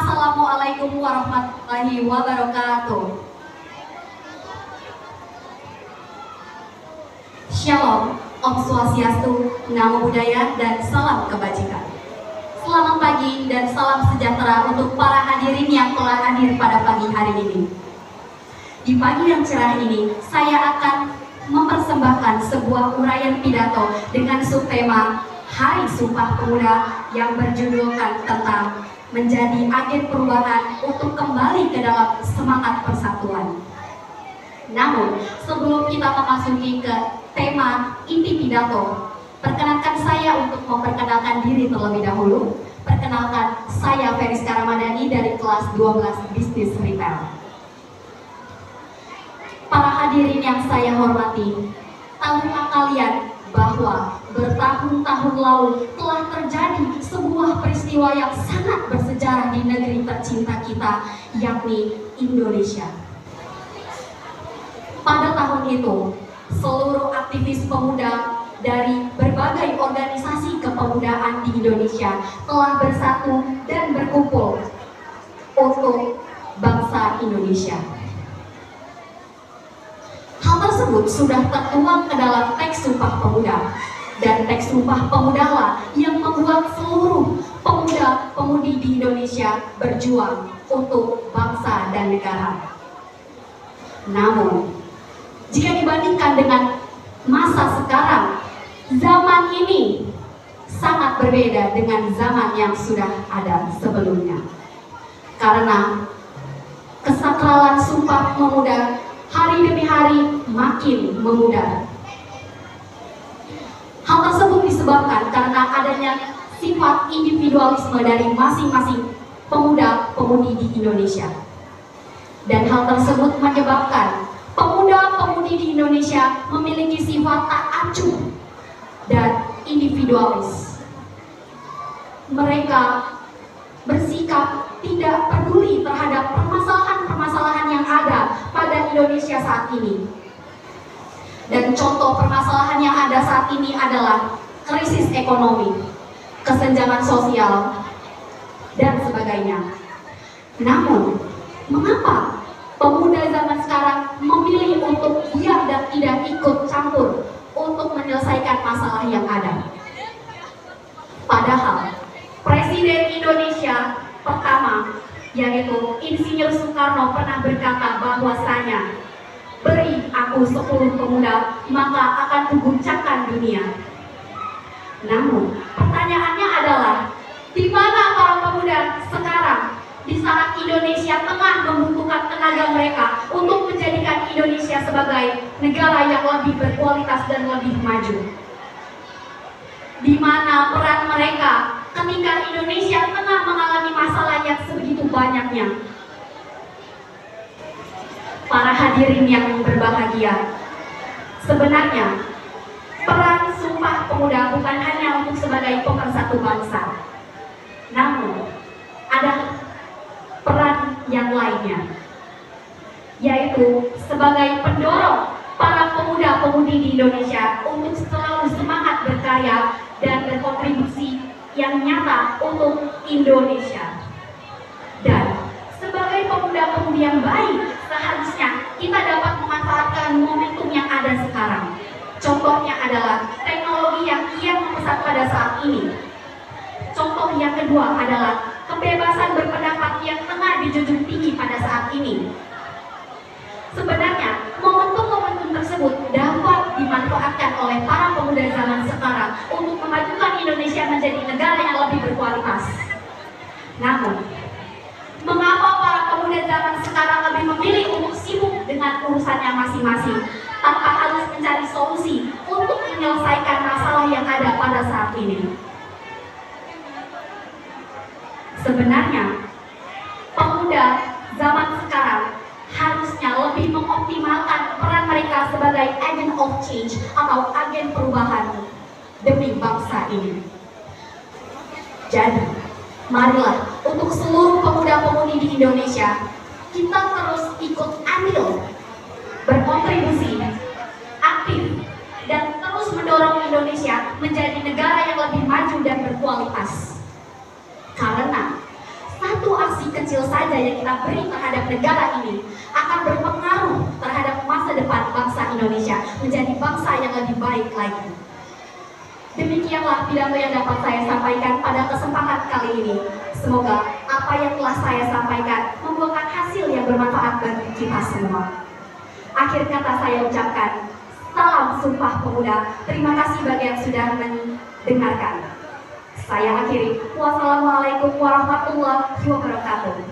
Assalamualaikum warahmatullahi wabarakatuh. Shalom, Om Swastiastu, Namo Buddhaya, dan salam kebajikan. Selamat pagi dan salam sejahtera untuk para hadirin yang telah hadir pada pagi hari ini. Di pagi yang cerah ini, saya akan mempersembahkan sebuah uraian pidato dengan subtema Hari Sumpah Pemuda yang berjudulkan tentang menjadi agen perubahan untuk kembali ke dalam semangat persatuan. Namun, sebelum kita memasuki ke tema inti pidato, perkenankan saya untuk memperkenalkan diri terlebih dahulu. Perkenalkan, saya Feriska Ramadhani dari kelas 12 Bisnis Retail. Para hadirin yang saya hormati, tahukah kalian bahwa bertahun-tahun lalu telah terjadi sebuah peristiwa yang sangat bersejarah di negeri tercinta kita, yakni Indonesia. Pada tahun itu, seluruh aktivis pemuda dari berbagai organisasi kepemudaan di Indonesia telah bersatu dan berkumpul untuk bangsa Indonesia. Hal tersebut sudah tertuang ke dalam teks Sumpah Pemuda, dan teks Sumpah Pemuda lah yang membuat seluruh pemuda-pemudi di Indonesia berjuang untuk bangsa dan negara. Namun, jika dibandingkan dengan masa sekarang, zaman ini sangat berbeda dengan zaman yang sudah ada sebelumnya. Karena kesakralan Sumpah Pemuda hari demi hari makin memudar. Hal tersebut disebabkan karena adanya sifat individualisme dari masing-masing pemuda-pemudi di Indonesia. Dan hal tersebut menyebabkan pemuda-pemudi di Indonesia memiliki sifat tak acuh dan individualis. Mereka bersikap tidak peduli terhadap permasalahan-permasalahan yang ada pada Indonesia saat ini. Dan contoh permasalahan yang ada saat ini adalah krisis ekonomi, kesenjangan sosial, dan sebagainya. Namun, mengapa pemuda zaman sekarang memilih untuk diam dan tidak ikut campur untuk menyelesaikan masalah yang ada? Padahal Presiden Indonesia pertama, yaitu Insinyur Soekarno, pernah berkata bahwasanya, beri aku 10 pemuda, maka akan kuguncangkan dunia. Namun, pertanyaannya adalah, di mana para pemuda sekarang di saat Indonesia tengah membutuhkan tenaga mereka untuk menjadikan Indonesia sebagai negara yang lebih berkualitas dan lebih maju? Di mana peran mereka ketika Indonesia tengah mengalami masalah yang sebegitu banyaknya? Para hadirin yang berbahagia, sebenarnya peran Sumpah Pemuda bukan hanya untuk sebagai pemersatu bangsa, namun ada peran yang lainnya, yaitu sebagai pendorong para pemuda-pemudi di Indonesia untuk selalu semangat berkarya dan berkontribusi yang nyata untuk Indonesia. Dan sebagai pemuda-pemudi yang baik, seharusnya kita dapat memanfaatkan momentum yang ada sekarang. Contohnya adalah teknologi yang kian pesat pada saat ini. Contoh yang kedua adalah kebebasan berpendapat yang tengah dijunjung tinggi pada saat ini. Sebenarnya, momentum-momentum tersebut dapat dimanfaatkan oleh para pemuda zaman sekarang untuk memajukan Indonesia menjadi negara yang lebih berkualitas. Namun, mengapa para pemuda zaman sekarang lebih memilih untuk sibuk dengan urusannya masing-masing tanpa harus mencari solusi untuk menyelesaikan masalah yang ada pada saat ini? Sebenarnya, pemuda zaman sekarang harusnya lebih mengoptimalkan peran mereka sebagai agent of change atau agen perubahan demi bangsa ini. Jadi, marilah untuk seluruh pemuda-pemudi di Indonesia, kita terus ikut andil, berkontribusi, aktif, dan terus mendorong Indonesia menjadi negara yang lebih maju dan berkualitas. Karena satu aksi kecil saja yang kita beri terhadap negara ini akan berpengaruh terhadap masa depan bangsa Indonesia menjadi bangsa yang lebih baik lagi. Demikianlah pidato yang dapat saya sampaikan pada kesempatan kali ini. Semoga apa yang telah saya sampaikan membuahkan hasil yang bermanfaat bagi kita semua. Akhir kata saya ucapkan, salam Sumpah Pemuda. Terima kasih bagi yang sudah mendengarkan. Saya akhiri. Wassalamualaikum warahmatullahi wabarakatuh.